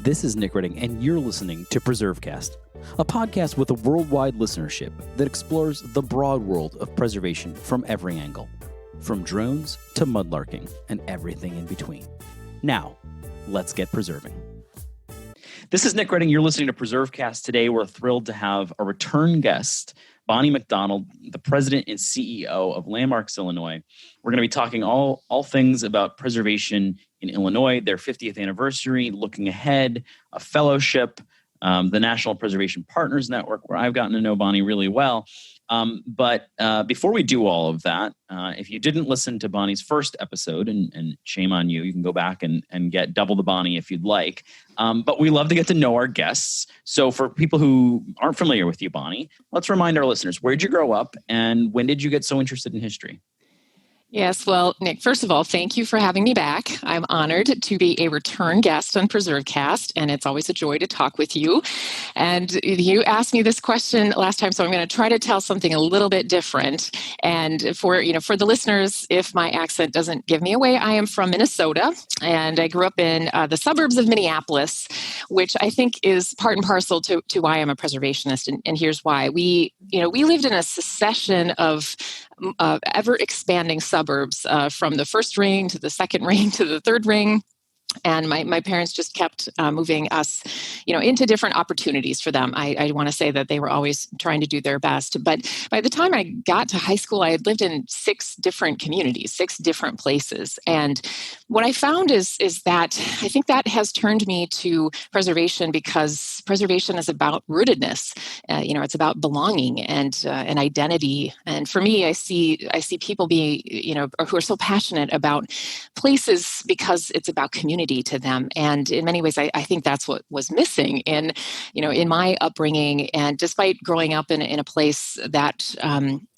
This is Nick Redding, and you're listening to PreserveCast, a podcast with a worldwide listenership that explores the broad world of preservation from every angle, from drones to mudlarking and everything in between. Now, let's get preserving. This is Nick Redding. You're listening to PreserveCast. Today, we're thrilled to have a return guest, Bonnie McDonald, the president and CEO of Landmarks Illinois. We're going to be talking all things about preservation in Illinois, their 50th anniversary, looking ahead, a fellowship, the National Preservation Partners Network, where I've gotten to know Bonnie really well. But before we do all of that, if you didn't listen to Bonnie's first episode, and shame on you, you can go back and get double the Bonnie if you'd like. But we love to get to know our guests. So for people who aren't familiar with you, Bonnie, let's remind our listeners, where did you grow up and when did you get so interested in history? Yes, well, Nick, first of all, thank you for having me back. I'm honored to be a return guest on PreserveCast, and it's always a joy to talk with you. And you asked me this question last time, so I'm going to try to tell something a little bit different. And for the listeners, if my accent doesn't give me away, I am from Minnesota, and I grew up in the suburbs of Minneapolis, which I think is part and parcel to why I'm a preservationist. And here's why. We lived in a succession of ever expanding suburbs from the first ring to the second ring to the third ring. And my parents just kept moving us, into different opportunities for them. I want to say that they were always trying to do their best. But by the time I got to high school, I had lived in 6 different communities, 6 different places. And what I found is that I think that has turned me to preservation, because preservation is about rootedness. It's about belonging and identity. And for me, I see people who are so passionate about places because it's about community to them. And in many ways, I think that's what was missing in my upbringing. And despite growing up in a place that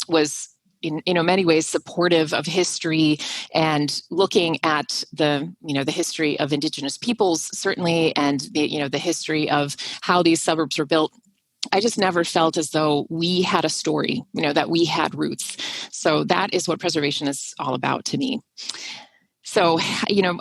was in many ways supportive of history and looking at the history of Indigenous peoples, certainly, and the history of how these suburbs were built, I just never felt as though we had a story, that we had roots. So that is what preservation is all about to me. So,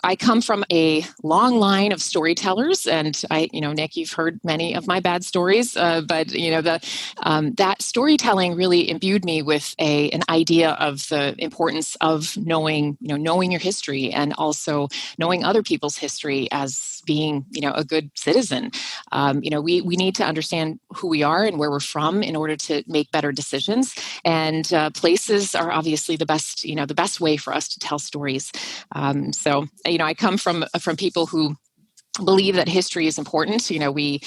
I come from a long line of storytellers, and Nick, you've heard many of my bad stories, but that storytelling really imbued me with an idea of the importance of knowing your history, and also knowing other people's history as being, a good citizen. We need to understand who we are and where we're from in order to make better decisions. And places are obviously the best way for us to tell stories. I come from people who believe that history is important. We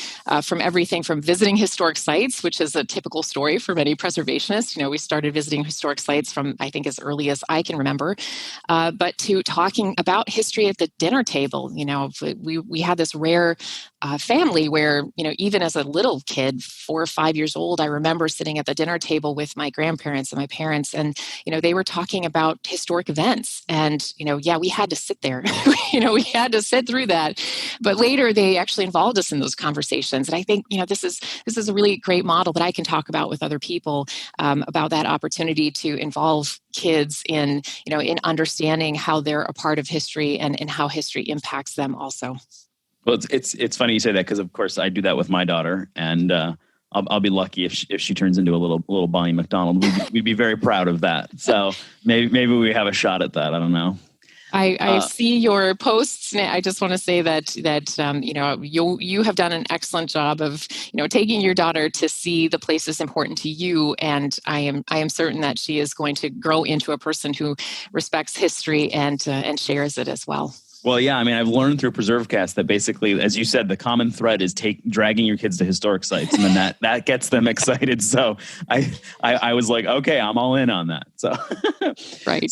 from everything from visiting historic sites, which is a typical story for many preservationists. We started visiting historic sites from, I think, as early as I can remember, but to talking about history at the dinner table. We had this rare family where, even as a little kid, 4 or 5 years old, I remember sitting at the dinner table with my grandparents and my parents, and, they were talking about historic events. And, we had to sit there, we had to sit through that. But later, they actually involved us in those conversations. And I think, this is a really great model that I can talk about with other people, about that opportunity to involve kids in understanding how they're a part of history and how history impacts them also. Well, it's funny you say that, because of course I do that with my daughter, and I'll be lucky if she turns into a little Bonnie McDonald. We'd be very proud of that. So maybe we have a shot at that. I don't know. I see your posts. I just want to say that you have done an excellent job of taking your daughter to see the places important to you, and I am certain that she is going to grow into a person who respects history and shares it as well. Well, yeah, I've learned through PreserveCast that basically, as you said, the common thread is dragging your kids to historic sites, and then that gets them excited. So I was like, okay, I'm all in on that. So right.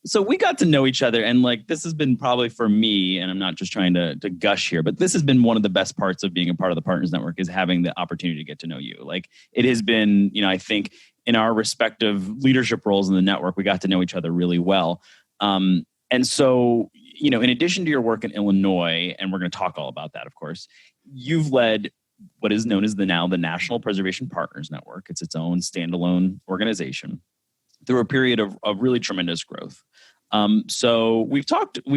So we got to know each other, and this has been probably for me, and I'm not just trying to gush here, but this has been one of the best parts of being a part of the Partners Network, is having the opportunity to get to know you. It has been, I think in our respective leadership roles in the network, we got to know each other really well. And so, in addition to your work in Illinois, and we're going to talk all about that, of course, you've led what is known as the National Preservation Partners Network. It's its own standalone organization through a period of really tremendous growth. So we've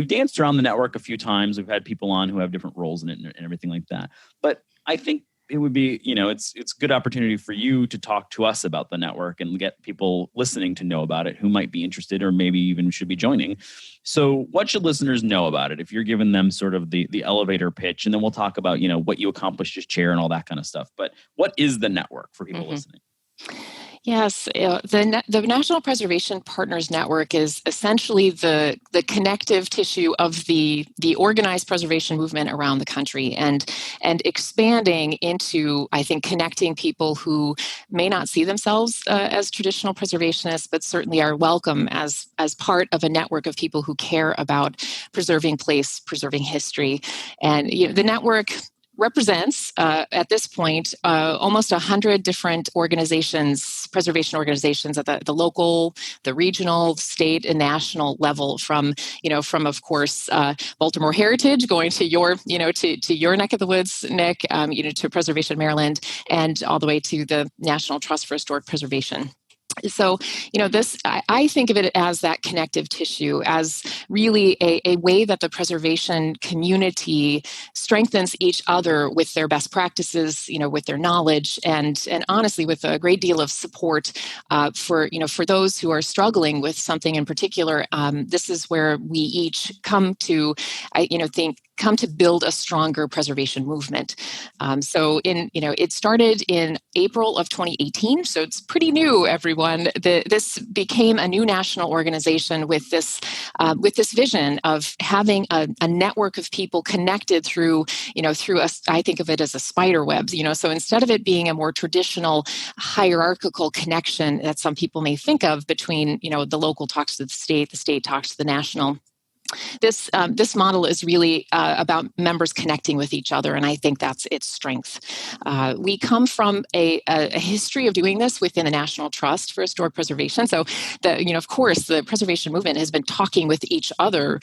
danced around the network a few times. We've had people on who have different roles in it and everything like that. But I think it would be, it's a good opportunity for you to talk to us about the network and get people listening to know about it who might be interested or maybe even should be joining. So what should listeners know about it if you're giving them sort of the elevator pitch? And then we'll talk about, what you accomplished as chair and all that kind of stuff. But what is the network for people listening? Yes, the National Preservation Partners Network is essentially the connective tissue of the organized preservation movement around the country, and expanding into, I think, connecting people who may not see themselves as traditional preservationists, but certainly are welcome as part of a network of people who care about preserving place, preserving history, and the network represents, at this point, almost 100 different organizations, preservation organizations at the local, the regional, state, and national level. From of course, Baltimore Heritage, going to your, to your neck of the woods, Nick, to Preservation Maryland, and all the way to the National Trust for Historic Preservation. So, I think of it as that connective tissue, as really a way that the preservation community strengthens each other with their best practices, with their knowledge, and honestly, with a great deal of support for those who are struggling with something in particular. This is where we each come to, come to build a stronger preservation movement. So it started in April of 2018, so it's pretty new, everyone. This became a new national organization with this vision of having a network of people connected through I think of it as a spider web. So instead of it being a more traditional hierarchical connection that some people may think of between the local talks to the state talks to the national. This model is really about members connecting with each other, and I think that's its strength. We come from a history of doing this within the National Trust for Historic Preservation. So, of course, the preservation movement has been talking with each other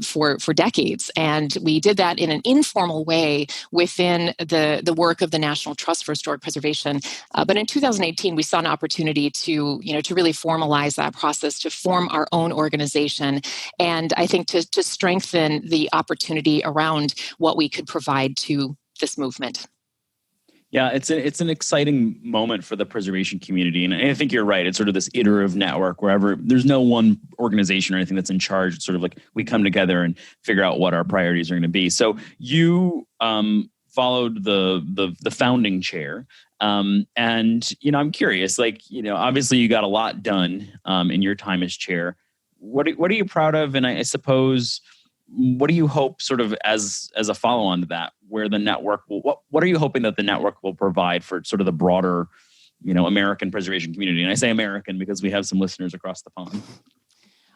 for decades, and we did that in an informal way within the work of the National Trust for Historic Preservation. But in 2018, we saw an opportunity to really formalize that process, to form our own organization, and I think to strengthen the opportunity around what we could provide to this movement. Yeah, it's an exciting moment for the preservation community. And I think you're right. It's sort of this iterative network wherever there's no one organization or anything that's in charge. It's sort of like we come together and figure out what our priorities are going to be. So you followed the founding chair. And, I'm curious, obviously you got a lot done in your time as chair. What are you proud of? And I suppose, what do you hope sort of as a follow-on to that, where the network will, what are you hoping that the network will provide for sort of the broader, American preservation community? And I say American because we have some listeners across the pond.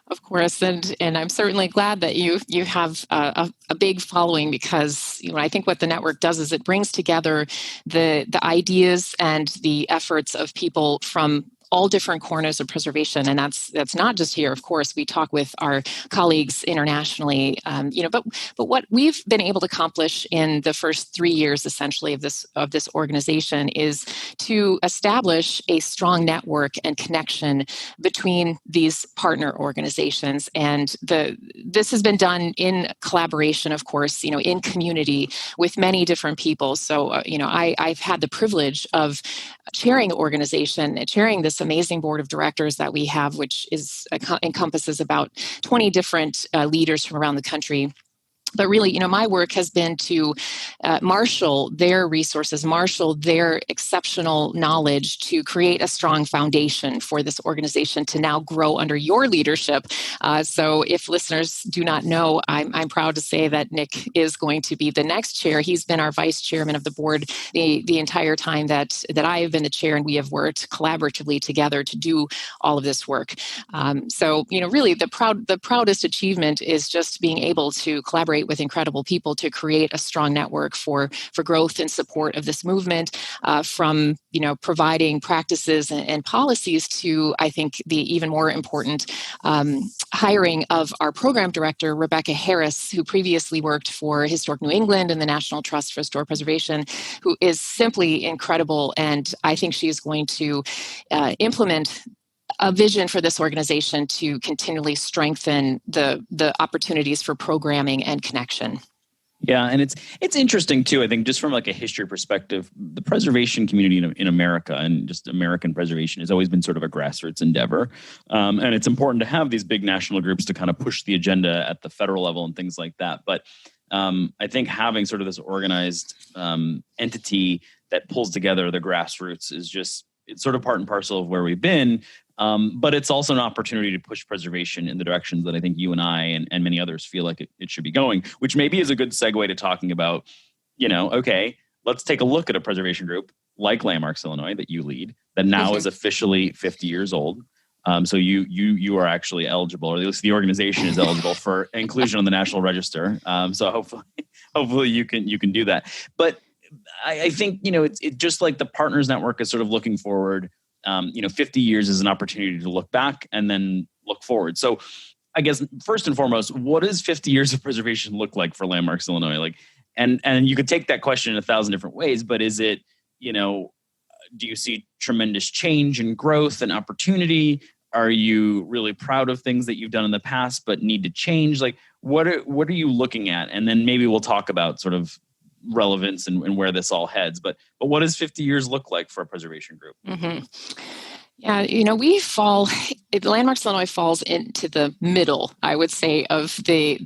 Of course, and I'm certainly glad that you have a big following, because I think what the network does is it brings together the ideas and the efforts of people from all different corners of preservation, and that's not just here. Of course, we talk with our colleagues internationally, but what we've been able to accomplish in the first 3 years, essentially, of this organization is to establish a strong network and connection between these partner organizations, and this has been done in collaboration, of course, in community with many different people. So, I've had the privilege of chairing this amazing board of directors that we have, which encompasses about 20 different leaders from around the country. But really, my work has been to marshal their resources, marshal their exceptional knowledge to create a strong foundation for this organization to now grow under your leadership. So if listeners do not know, I'm proud to say that Nick is going to be the next chair. He's been our vice chairman of the board the entire time that I have been the chair, and we have worked collaboratively together to do all of this work. So, really the proudest achievement is just being able to collaborate with incredible people to create a strong network for growth and support of this movement, from providing practices and policies to, I think, the even more important hiring of our program director, Rebecca Harris, who previously worked for Historic New England and the National Trust for Historic Preservation, who is simply incredible. And I think she's going to implement a vision for this organization to continually strengthen the opportunities for programming and connection. Yeah, and it's interesting too. I think just from like a history perspective, the preservation community in America and just American preservation has always been sort of a grassroots endeavor, and it's important to have these big national groups to kind of push the agenda at the federal level and things like that. But I think having sort of this organized entity that pulls together the grassroots is just it's sort of part and parcel of where we've been. But it's also an opportunity to push preservation in the directions that I think you and I and many others feel like it should be going, which maybe is a good segue to talking about, okay, let's take a look at a preservation group like Landmarks Illinois that you lead, that now is officially 50 years old. So you are actually eligible, or at least the organization is eligible for inclusion on the National Register. So hopefully you can do that. But I think, it's just like the Partners Network is sort of looking forward. 50 years is an opportunity to look back and then look forward. So I guess first and foremost, what does 50 years of preservation look like for Landmarks Illinois? Like, and you could take that question in 1,000 different ways, but is it, do you see tremendous change and growth and opportunity? Are you really proud of things that you've done in the past, but need to change? Like, what are you looking at? And then maybe we'll talk about sort of relevance and where this all heads. But what does 50 years look like for a preservation group? Mm-hmm. Yeah, Landmarks Illinois falls into the middle, I would say, of the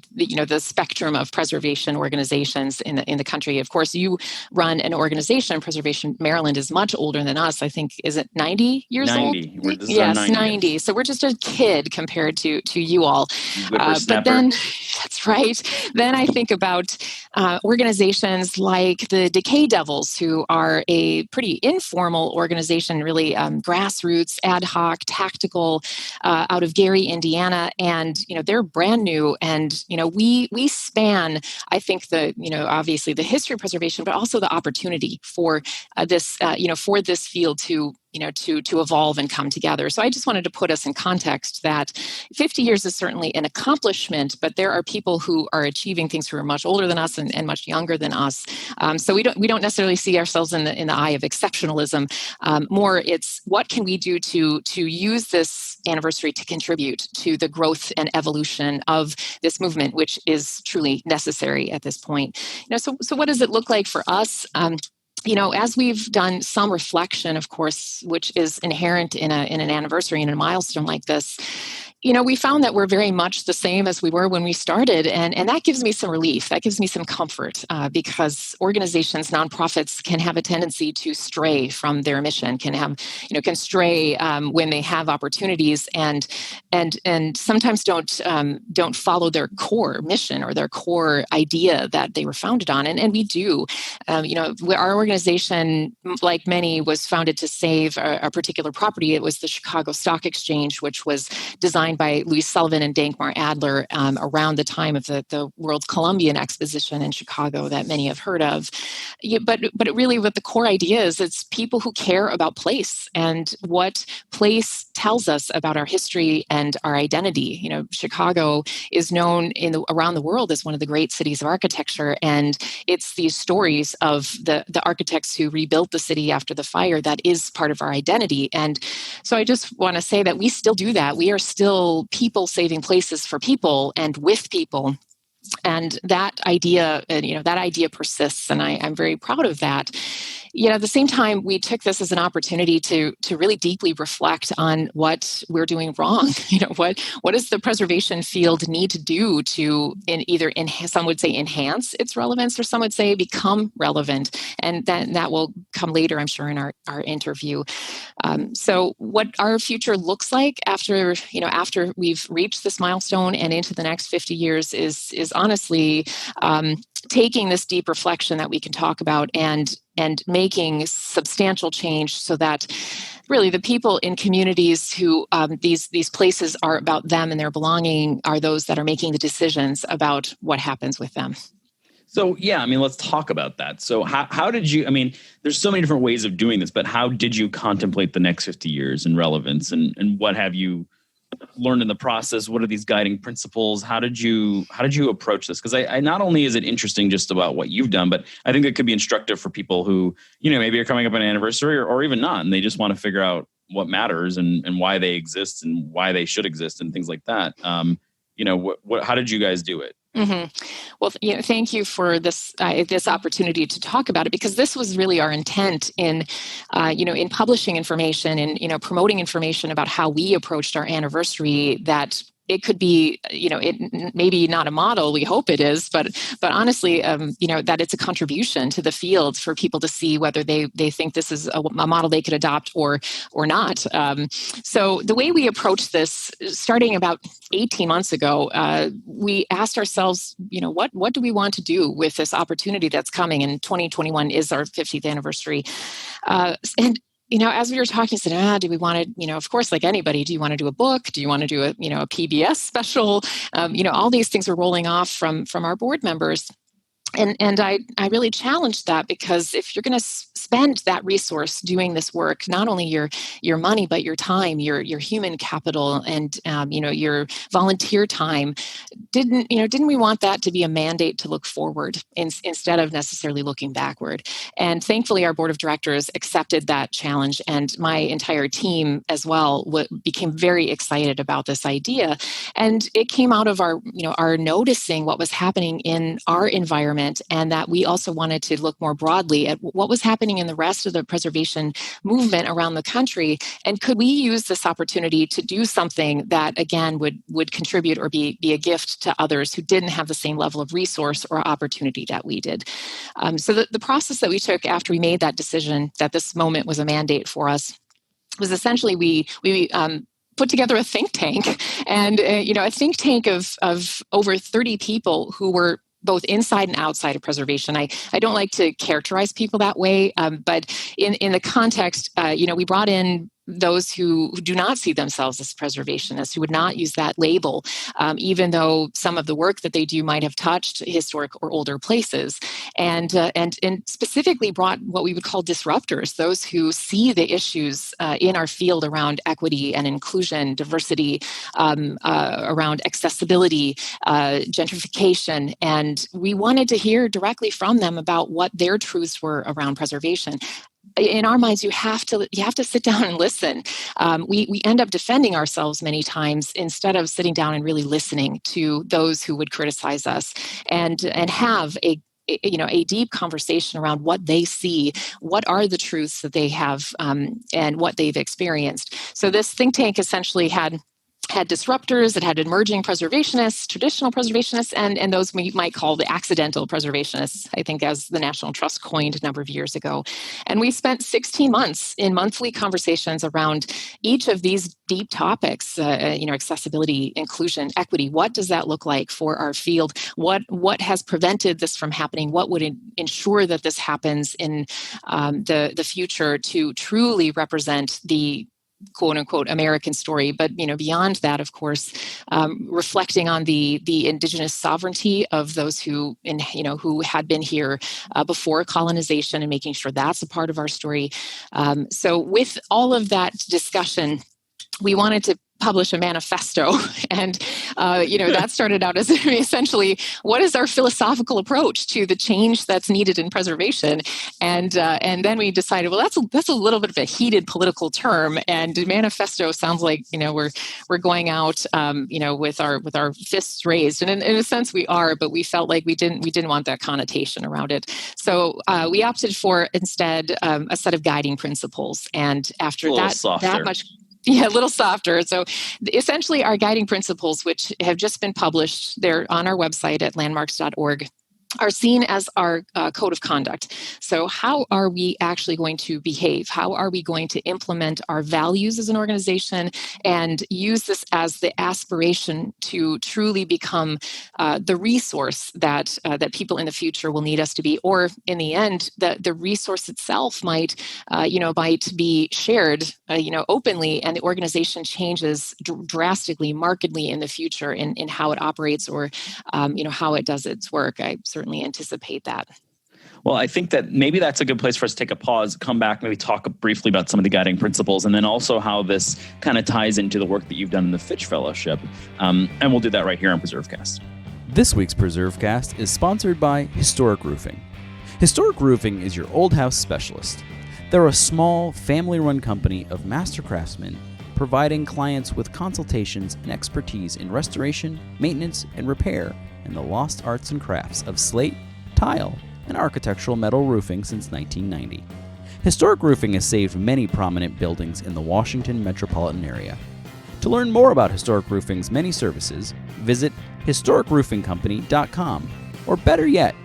spectrum of preservation organizations in the country. Of course, you run an organization, Preservation Maryland is much older than us. I think, is it 90 years 90. old? Yes, 90. So we're just a kid compared to you all. But then, that's right. Then I think about organizations like the Decay Devils, who are a pretty informal organization, really grassroots, ad hoc, tactical, out of Gary, Indiana, and they're brand new. And we span, I think, obviously the history of preservation, but also the opportunity for this field to evolve and come together. So I just wanted to put us in context that 50 years is certainly an accomplishment, but there are people who are achieving things who are much older than us and much younger than us. So we don't necessarily see ourselves in the eye of exceptionalism. More, it's what can we do to use this anniversary to contribute to the growth and evolution of this movement, which is truly necessary at this point. So what does it look like for us? As we've done some reflection, of course, which is inherent in an anniversary and a milestone like this, we found that we're very much the same as we were when we started. And that gives me some relief. That gives me some comfort because organizations, nonprofits can have a tendency to stray from their mission, can stray when they have opportunities and sometimes don't follow their core mission or their core idea that they were founded on. And we do. Our organization, like many, was founded to save a particular property. It was the Chicago Stock Exchange, which was designed by Louis Sullivan and Dankmar Adler around the time of the World Columbian Exposition in Chicago that many have heard of. But really what the core idea is, it's people who care about place and what place tells us about our history and our identity. Chicago is known around the world as one of the great cities of architecture, and it's these stories of the architects who rebuilt the city after the fire that is part of our identity. And so I just want to say that we still do that. We are still people saving places for people and with people. And that idea, persists, and I'm very proud of that. At the same time, we took this as an opportunity to really deeply reflect on what we're doing wrong. What does the preservation field need to do to some would say enhance its relevance, or some would say become relevant, and then that will come later, I'm sure, in our interview. So, what our future looks like after we've reached this milestone and into the next 50 years is honestly taking this deep reflection that we can talk about and making substantial change so that really the people in communities who these places are about them and their belonging are those that are making the decisions about what happens with them. So, yeah, let's talk about that. So how did you, there's so many different ways of doing this, but how did you contemplate the next 50 years and relevance, and what have you learned in the process? What are these guiding principles? How did you approach this? Because I not only is it interesting just about what you've done, but I think it could be instructive for people who, maybe are coming up on an anniversary or even not, and they just want to figure out, what matters and why they exist and why they should exist and things like that. How did you guys do it? Mm-hmm. Well, thank you for this opportunity to talk about it, because this was really our intent in publishing information and promoting information about how we approached our anniversary. That it could be, it maybe not a model. We hope it is, but honestly, that it's a contribution to the field for people to see whether they think this is a model they could adopt or not. So the way we approached this, starting about 18 months ago, we asked ourselves, what do we want to do with this opportunity that's coming? And 2021 is our 50th anniversary, and as we were talking, I said, do we want to, of course, like anybody, do you want to do a book? Do you want to do a PBS special? All these things are rolling off from our board members. And I really challenged that, because if you're going to spend that resource doing this work, not only your money, but your time, your human capital, and your volunteer time, didn't we want that to be a mandate to look forward instead of necessarily looking backward? And thankfully, our board of directors accepted that challenge, and my entire team as well became very excited about this idea. And it came out of our noticing what was happening in our environment, and that we also wanted to look more broadly at what was happening in the rest of the preservation movement around the country, and could we use this opportunity to do something that again would contribute or be a gift to others who didn't have the same level of resource or opportunity that we did. So the process that we took after we made that decision that this moment was a mandate for us was essentially we put together a think tank, and a think tank of over 30 people who were both inside and outside of preservation. I don't like to characterize people that way, but in the context, we brought in those who do not see themselves as preservationists, who would not use that label, even though some of the work that they do might have touched historic or older places, and specifically brought what we would call disruptors, those who see the issues in our field around equity and inclusion, diversity, around accessibility, gentrification, and we wanted to hear directly from them about what their truths were around preservation. In our minds, you have to sit down and listen. We end up defending ourselves many times instead of sitting down and really listening to those who would criticize us, and have a deep conversation around what they see, what are the truths that they have, and what they've experienced. So this think tank essentially had disruptors, it had emerging preservationists, traditional preservationists, and those we might call the accidental preservationists, I think, as the National Trust coined a number of years ago. And we spent 16 months in monthly conversations around each of these deep topics, accessibility, inclusion, equity. What does that look like for our field? What has prevented this from happening? What would ensure that this happens in the future to truly represent the quote unquote American story, but beyond that, of course, reflecting on the indigenous sovereignty of those who had been here before colonization, and making sure that's a part of our story. So with all of that discussion, we wanted to publish a manifesto, and that started out as essentially, what is our philosophical approach to the change that's needed in preservation? And then we decided, well, that's a little bit of a heated political term, and manifesto sounds like we're going out with our fists raised, and in a sense we are, but we felt like we didn't want that connotation around it. So we opted for instead a set of guiding principles, and after that much. Yeah, a little softer. So essentially our guiding principles, which have just been published, they're on our website at landmarks.org, are seen as our code of conduct. So how are we actually going to behave? How are we going to implement our values as an organization and use this as the aspiration to truly become the resource that people in the future will need us to be, or in the end, the resource itself might be shared openly, and the organization changes drastically, markedly in the future in how it operates or how it does its work. I certainly anticipate that. Well, I think that maybe that's a good place for us to take a pause, come back, maybe talk briefly about some of the guiding principles, and then also how this kind of ties into the work that you've done in the Fitch Fellowship. And we'll do that right here on PreserveCast. This week's PreserveCast is sponsored by Historic Roofing. Historic Roofing is your old house specialist. They're a small, family-run company of master craftsmen providing clients with consultations and expertise in restoration, maintenance, and repair in the lost arts and crafts of slate, tile, and architectural metal roofing since 1990. Historic Roofing has saved many prominent buildings in the Washington metropolitan area. To learn more about Historic Roofing's many services, visit historicroofingcompany.com, or better yet,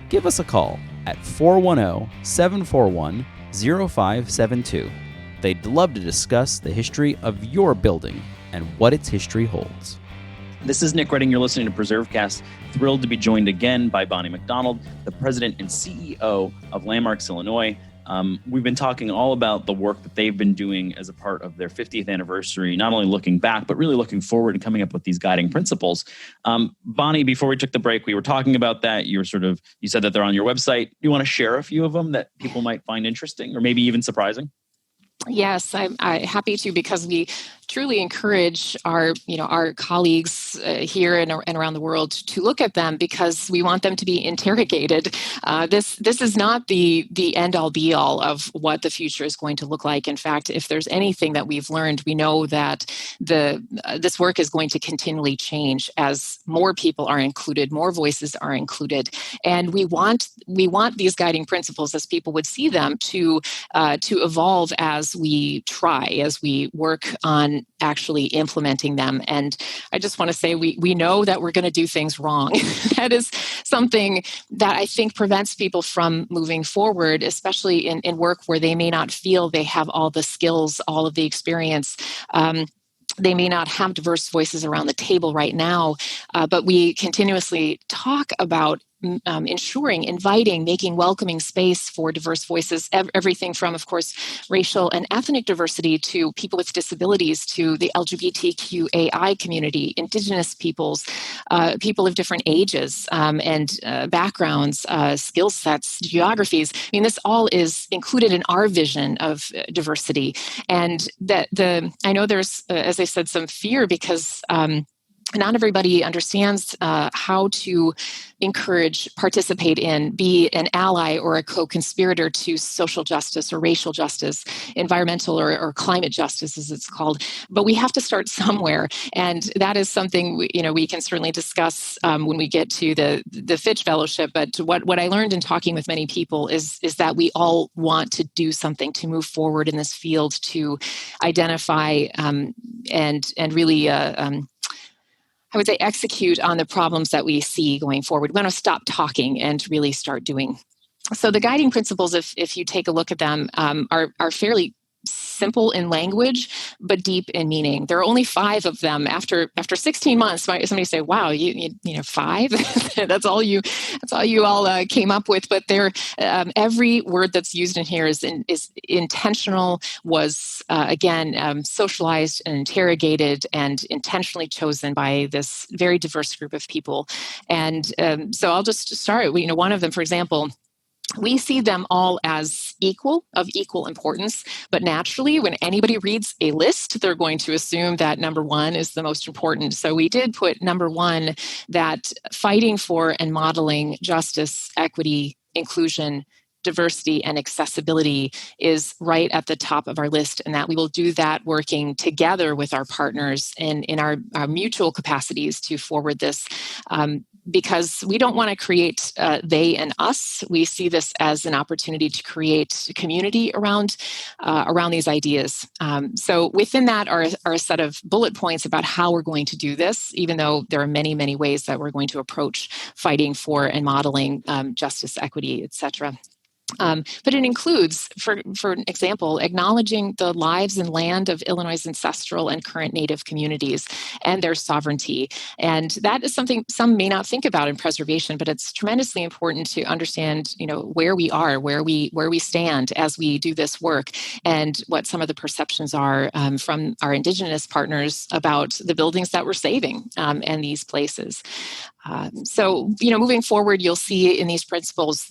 give us a call at 410-741-0572. They'd love to discuss the history of your building and what its history holds. This is Nick Redding. You're listening to PreserveCast. Thrilled to be joined again by Bonnie McDonald, the president and CEO of Landmarks Illinois. We've been talking all about the work that they've been doing as a part of their 50th anniversary, not only looking back, but really looking forward and coming up with these guiding principles. Bonnie, before we took the break, we were talking about that. You said that they're on your website. Do you want to share a few of them that people might find interesting or maybe even surprising? Yes, I'm happy to, because we truly encourage our colleagues here and around the world to look at them, because we want them to be interrogated. This is not the end all be all of what the future is going to look like. In fact, if there's anything that we've learned, we know that this work is going to continually change as more people are included, more voices are included, and we want these guiding principles, as people would see them, to evolve as we work on actually implementing them. And I just want to say we know that we're going to do things wrong. That is something that I think prevents people from moving forward, especially in work where they may not feel they have all the skills, all of the experience. They may not have diverse voices around the table right now, but we continuously talk about ensuring, inviting, making welcoming space for diverse voices, everything from, of course, racial and ethnic diversity to people with disabilities, to the LGBTQAI community, Indigenous peoples, people of different ages and backgrounds, skill sets, geographies. I mean, this all is included in our vision of diversity. And I know there's, as I said, some fear because not everybody understands how to encourage, participate in, be an ally or a co-conspirator to social justice or racial justice, environmental or climate justice, as it's called. But we have to start somewhere, and that is something we can certainly discuss when we get to the Fitch Fellowship. But what I learned in talking with many people is that we all want to do something to move forward in this field, to identify and really. I would say execute on the problems that we see going forward. We want to stop talking and really start doing. So the guiding principles, if you take a look at them, are fairly simple in language, but deep in meaning. There are only 5 of them. After 16 months, somebody say, "Wow, you 5? That's all you all came up with." But every word that's used in here is intentional. Was again socialized and interrogated and intentionally chosen by this very diverse group of people. And so I'll just start. One of them, for example. We see them all as of equal importance, but naturally, when anybody reads a list, they're going to assume that number 1 is the most important. So we did put number 1, that fighting for and modeling justice, equity, inclusion, diversity, and accessibility is right at the top of our list, and that we will do that working together with our partners in our mutual capacities to forward this. Because we don't want to create they and us. We see this as an opportunity to create community around these ideas. So within that are a set of bullet points about how we're going to do this, even though there are many, many ways that we're going to approach fighting for and modeling justice, equity, etc. But it includes, for example, acknowledging the lives and land of Illinois' ancestral and current Native communities and their sovereignty. And that is something some may not think about in preservation, but it's tremendously important to understand, where we are, where we stand as we do this work, and what some of the perceptions are from our Indigenous partners about the buildings that we're saving and these places. So, moving forward, you'll see in these principles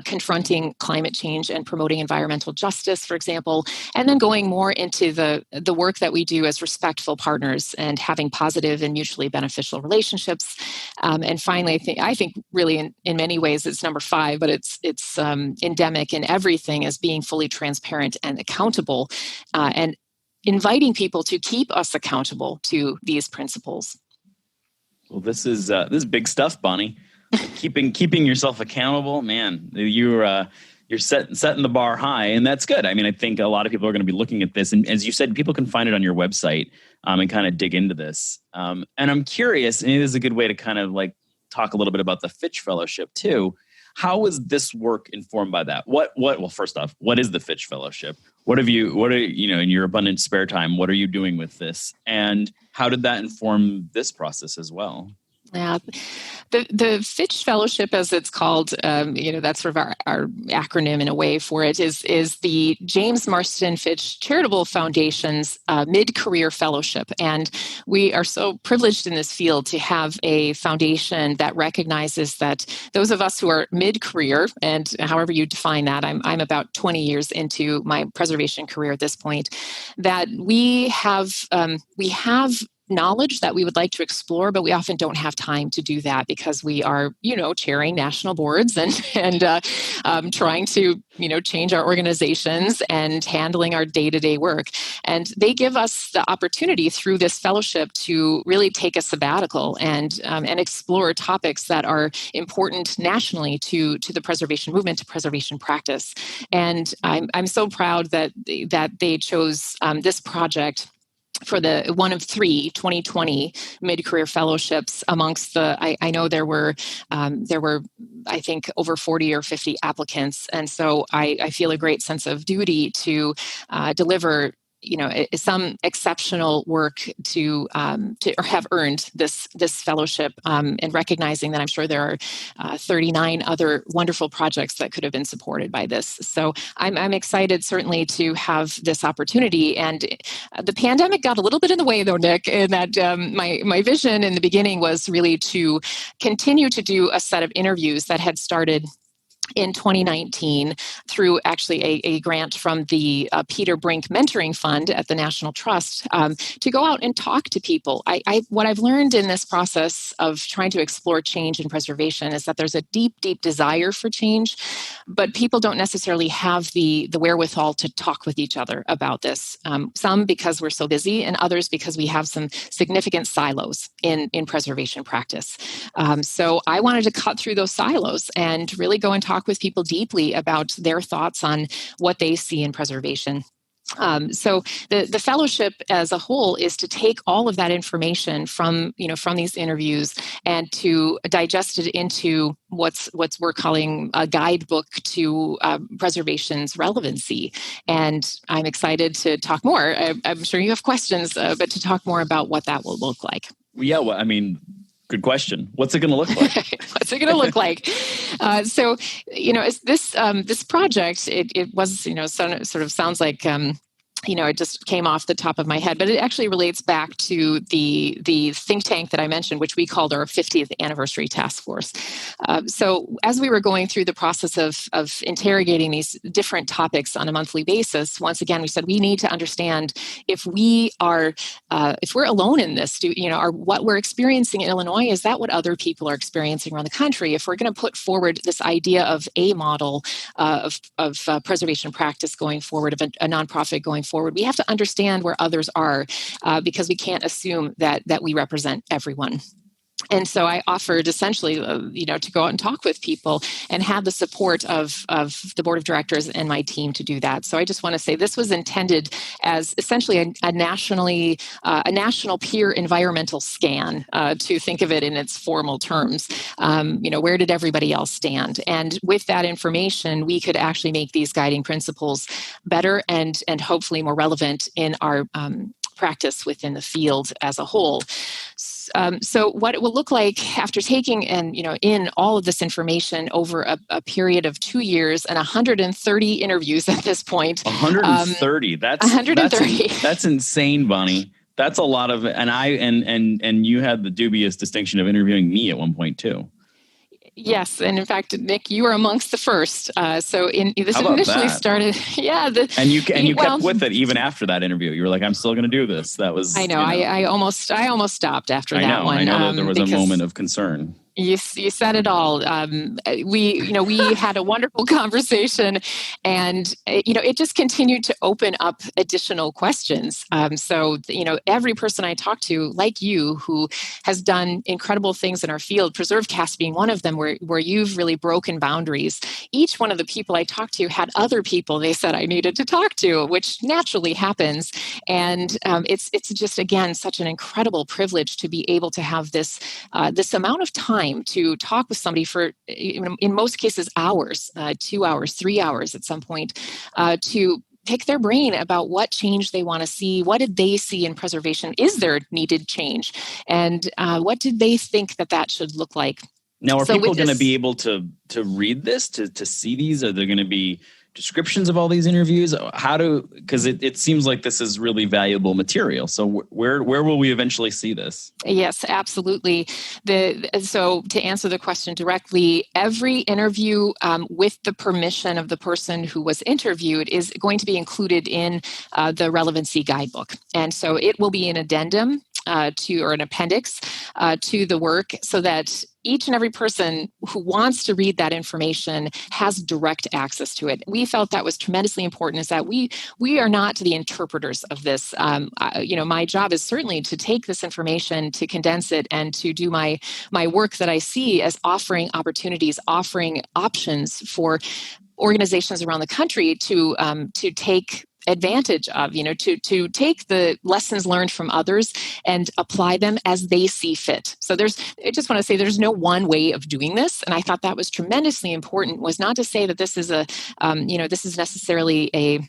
confronting climate change and promoting environmental justice, for example, and then going more into the work that we do as respectful partners and having positive and mutually beneficial relationships. And finally, I think really in many ways it's number 5, but it's endemic in everything as being fully transparent and accountable, and inviting people to keep us accountable to these principles. Well, this is big stuff, Bonnie. Keeping yourself accountable, man. You're setting the bar high, and that's good. I mean, I think a lot of people are going to be looking at this, and as you said, people can find it on your website and kind of dig into this. And I'm curious, and it is a good way to kind of like talk a little bit about the Fitch Fellowship too. How was this work informed by that? Well, first off, what is the Fitch Fellowship? What are you in your abundant spare time? What are you doing with this? And how did that inform this process as well? Yeah, the Fitch Fellowship, as it's called, that's sort of our acronym in a way for it, is the James Marston Fitch Charitable Foundation's Mid-Career Fellowship. And we are so privileged in this field to have a foundation that recognizes that those of us who are mid-career, and however you define that, I'm about 20 years into my preservation career at this point, that we have knowledge that we would like to explore, but we often don't have time to do that because we are, chairing national boards and trying to, change our organizations and handling our day-to-day work. And they give us the opportunity through this fellowship to really take a sabbatical and explore topics that are important nationally to the preservation movement, to preservation practice. And I'm so proud that they chose this project for the one of 3 2020 mid-career fellowships amongst I know there were I think over 40 or 50 applicants, and so I feel a great sense of duty to deliver some exceptional work to have earned this fellowship, and recognizing that I'm sure there are 39 other wonderful projects that could have been supported by this. So I'm excited certainly to have this opportunity. And the pandemic got a little bit in the way, though, Nick, in that my vision in the beginning was really to continue to do a set of interviews that had started in 2019 through actually a grant from the Peter Brink Mentoring Fund at the National Trust, to go out and talk to people. What I've learned in this process of trying to explore change and preservation is that there's a deep, deep desire for change, but people don't necessarily have the wherewithal to talk with each other about this. Some because we're so busy, and others because we have some significant silos in preservation practice. So I wanted to cut through those silos and really go and talk with people deeply about their thoughts on what they see in preservation. So the fellowship as a whole is to take all of that information from these interviews and to digest it into what's we're calling a guidebook to preservation's relevancy. And I'm excited to talk more. I'm sure you have questions, but to talk more about what that will look like. Yeah, well, I mean, good question. What's it going to look like? What's it going to look like? So, this project, it was, sort of sounds like, it just came off the top of my head, but it actually relates back to the think tank that I mentioned, which we called our 50th anniversary task force. So as we were going through the process of interrogating these different topics on a monthly basis, once again, we said we need to understand if we're alone in this, what we're experiencing in Illinois, is that what other people are experiencing around the country? If we're going to put forward this idea of a model of preservation practice going forward, of a nonprofit going forward, we have to understand where others are, because we can't assume that we represent everyone. And so I offered essentially, to go out and talk with people and have the support of the board of directors and my team to do that. So I just want to say this was intended as essentially a national peer environmental scan, to think of it in its formal terms. Where did everybody else stand? And with that information, we could actually make these guiding principles better and hopefully more relevant in our practice within the field as a whole. So what it will look like after taking in all of this information over a period of 2 years and 130 interviews at this point. 130. That's 130. That's insane, Bonnie. That's a lot of, and you had the dubious distinction of interviewing me at one point too. Yes, and in fact, Nick, you were amongst the first. This How about initially that? started. Yeah, And you kept with it even after that interview. You were like, "I'm still going to do this." That was, I know. I almost stopped after that one. I know that there was a because moment of concern. you said it all. We had a wonderful conversation, and it just continued to open up additional questions. Every person I talked to, like you, who has done incredible things in our field, PreserveCast being one of them, where you've really broken boundaries. Each one of the people I talked to had other people they said I needed to talk to, which naturally happens. And it's just, again, such an incredible privilege to be able to have this amount of time to talk with somebody for, in most cases, hours, 2 hours, 3 hours at some point, to pick their brain about what change they want to see. What did they see in preservation? Is there needed change? And what did they think that should look like? Now, are people going to be able to read this, to see these? Are there going to be descriptions of all these interviews? Because it seems like this is really valuable material. So where will we eventually see this? Yes, absolutely. So to answer the question directly, every interview with the permission of the person who was interviewed is going to be included in the relevancy guidebook. And so it will be an addendum or an appendix to the work, so that each and every person who wants to read that information has direct access to it. We felt that was tremendously important, is that we are not the interpreters of this. My job is certainly to take this information, to condense it, and to do my work that I see as offering opportunities, offering options for organizations around the country to take advantage of, to take the lessons learned from others and apply them as they see fit. So I just want to say there's no one way of doing this. And I thought that was tremendously important, was not to say that this is this is necessarily a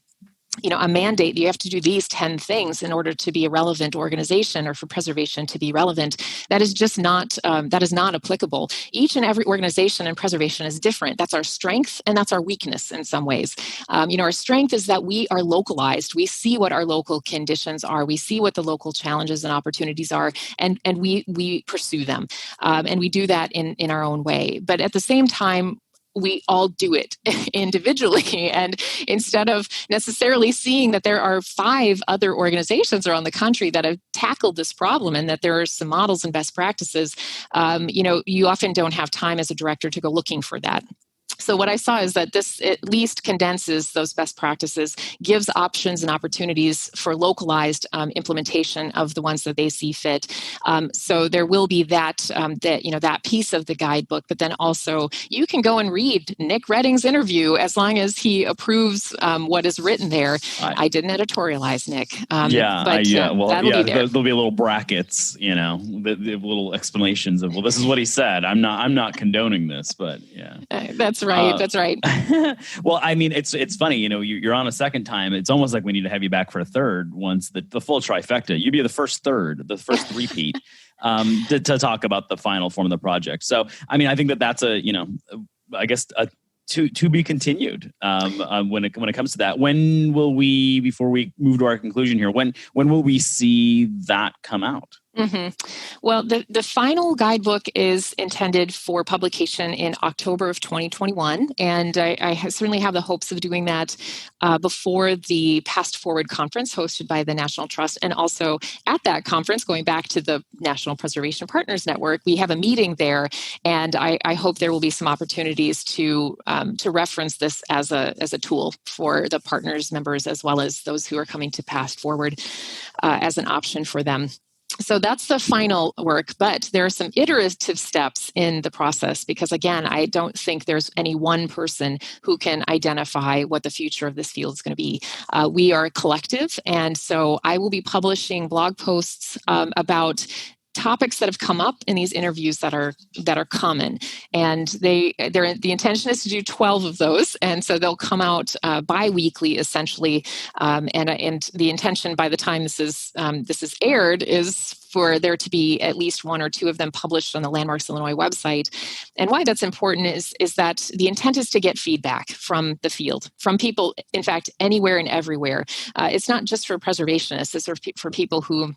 mandate that you have to do these 10 things in order to be a relevant organization, or for preservation to be relevant. That is just not applicable. Each and every organization in preservation is different. That's our strength, and that's our weakness in some ways. Our strength is that we are localized. We see what our local conditions are. We see what the local challenges and opportunities are, and we pursue them. And we do that in our own way. But at the same time, we all do it individually. And instead of necessarily seeing that there are 5 other organizations around the country that have tackled this problem, and that there are some models and best practices, you often don't have time as a director to go looking for that. So what I saw is that this at least condenses those best practices, gives options and opportunities for localized implementation of the ones that they see fit. So there will be that piece of the guidebook, but then also you can go and read Nick Redding's interview as long as he approves what is written there. I didn't editorialize, Nick. There'll be little brackets, the little explanations of, this is what he said. I'm not condoning this, but yeah. That's right. That's right. Well, I mean, it's funny, you're on a second time. It's almost like we need to have you back for a third once the full trifecta. You'd be the first repeat to talk about the final form of the project. So, I mean, I think that's to be continued when it comes to that. When will we, before we move to our conclusion here, when will we see that come out? Mm-hmm. Well, the final guidebook is intended for publication in October of 2021, and I certainly have the hopes of doing that before the Past Forward conference hosted by the National Trust, and also at that conference, going back to the National Preservation Partners Network, we have a meeting there, and I hope there will be some opportunities to reference this as a tool for the partners members, as well as those who are coming to Past Forward as an option for them. So that's the final work, but there are some iterative steps in the process, because again, I don't think there's any one person who can identify what the future of this field is going to be. We are a collective, and so I will be publishing blog posts about topics that have come up in these interviews that are common, and the intention is to do 12 of those, and so they'll come out bi-weekly essentially, and the intention by the time this is aired is for there to be at least 1 or 2 of them published on the Landmarks Illinois website. And why that's important is that the intent is to get feedback from the field, from people, in fact, anywhere and everywhere. It's not just for preservationists, it's for people who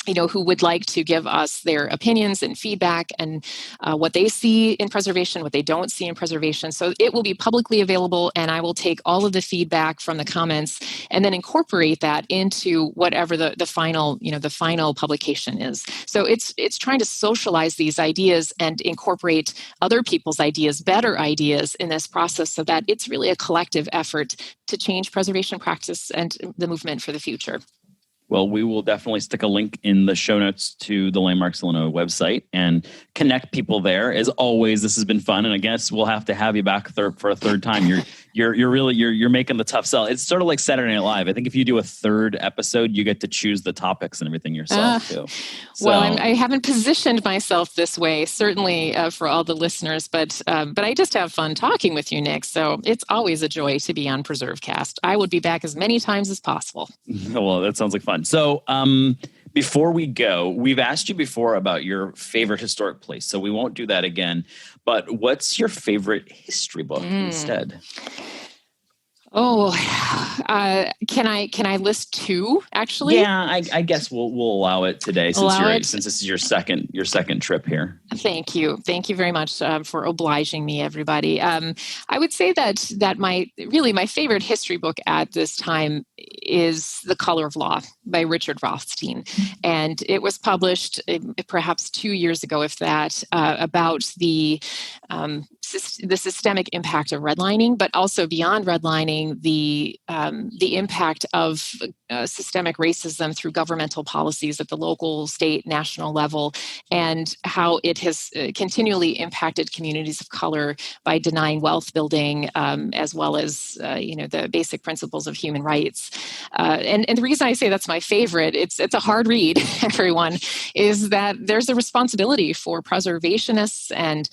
who would like to give us their opinions and feedback and what they see in preservation, what they don't see in preservation. So it will be publicly available, and I will take all of the feedback from the comments and then incorporate that into whatever the final, the final publication is. So it's trying to socialize these ideas and incorporate other people's ideas, better ideas in this process, so that it's really a collective effort to change preservation practice and the movement for the future. Well, we will definitely stick a link in the show notes to the Landmarks Illinois website and connect people there. As always, this has been fun, and I guess we'll have to have you back for a third time. You're making the tough sell. It's sort of like Saturday Night Live. I think if you do a third episode, you get to choose the topics and everything yourself too. So, well, I haven't positioned myself this way, certainly for all the listeners, but I just have fun talking with you, Nick. So it's always a joy to be on PreserveCast. I would be back as many times as possible. Well, that sounds like fun. So before we go, we've asked you before about your favorite historic place, so we won't do that again. But what's your favorite history book instead? Oh, can I list two actually? Yeah, I guess we'll allow it today since this is your second trip here. Thank you very much for obliging me, everybody. I would say that my favorite history book at this time is The Color of Law by Richard Rothstein, and it was published perhaps 2 years ago, if that, about the systemic impact of redlining, but also beyond redlining, the impact of systemic racism through governmental policies at the local, state, national level, and how it has continually impacted communities of color by denying wealth building, as well as the basic principles of human rights. And the reason I say that's my favorite, it's a hard read, everyone, is that there's a responsibility for preservationists and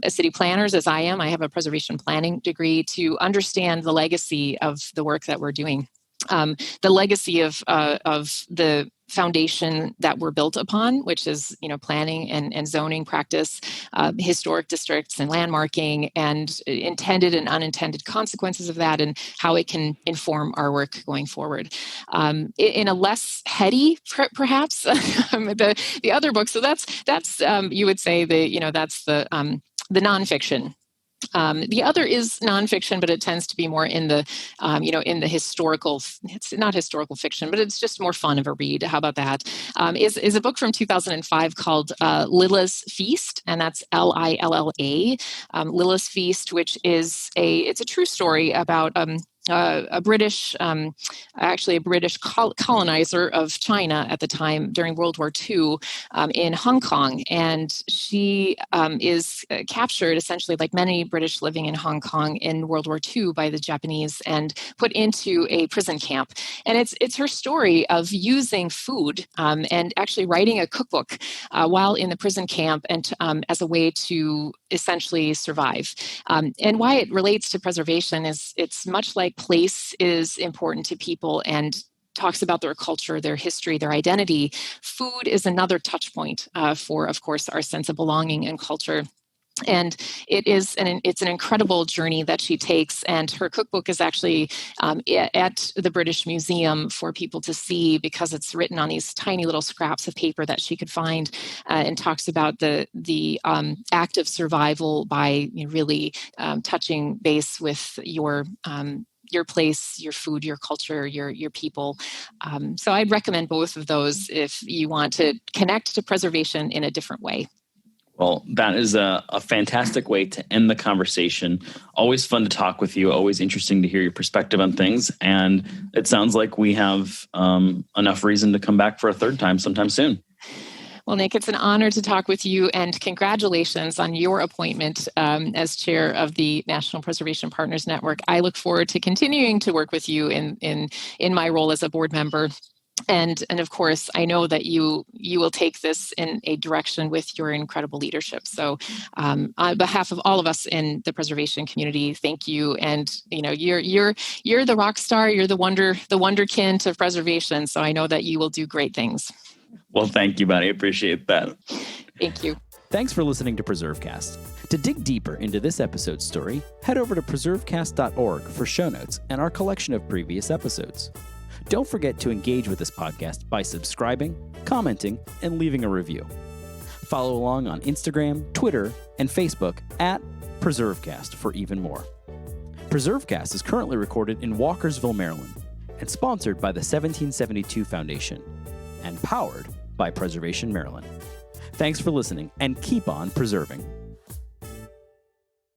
city planners, as I am. I have a preservation planning degree, to understand the legacy of the work that we're doing. The legacy of the foundation that we're built upon, which is planning and zoning practice, historic districts and landmarking, and intended and unintended consequences of that, and how it can inform our work going forward. In a less heady, perhaps, the other book. So that's you would say that's the nonfiction. The other is nonfiction, but it tends to be more in the, in the historical. It's not historical fiction, but it's just more fun of a read. How about that? Is a book from 2005 called Lilla's Feast, and that's Lilla. Lilla's Feast, which is it's a true story about a British colonizer of China at the time during World War II in Hong Kong. And she is captured, essentially, like many British living in Hong Kong in World War II, by the Japanese and put into a prison camp. And it's her story of using food and actually writing a cookbook while in the prison camp, and as a way to essentially survive. And why it relates to preservation is it's much like place is important to people and talks about their culture, their history, their identity. Food is another touch point for, of course, our sense of belonging and culture. And it's an incredible journey that she takes. And her cookbook is actually at the British Museum for people to see, because it's written on these tiny little scraps of paper that she could find, and talks about the act of survival by really touching base with your place, your food, your culture, your people. So I'd recommend both of those if you want to connect to preservation in a different way. Well, that is a fantastic way to end the conversation. Always fun to talk with you. Always interesting to hear your perspective on things. And it sounds like we have enough reason to come back for a third time sometime soon. Well, Nick, it's an honor to talk with you, and congratulations on your appointment as chair of the National Preservation Partners Network. I look forward to continuing to work with you in my role as a board member. And of course, I know that you will take this in a direction with your incredible leadership. So, on behalf of all of us in the preservation community, thank you. And you're the rock star. You're the wonderkind of preservation. So I know that you will do great things. Well, thank you, Bonnie. I appreciate that. Thank you. Thanks for listening to PreserveCast. To dig deeper into this episode's story, head over to preservecast.org for show notes and our collection of previous episodes. Don't forget to engage with this podcast by subscribing, commenting, and leaving a review. Follow along on Instagram, Twitter, and Facebook at PreserveCast for even more. PreserveCast is currently recorded in Walkersville, Maryland, and sponsored by the 1772 Foundation, and powered by Preservation Maryland. Thanks for listening, and keep on preserving.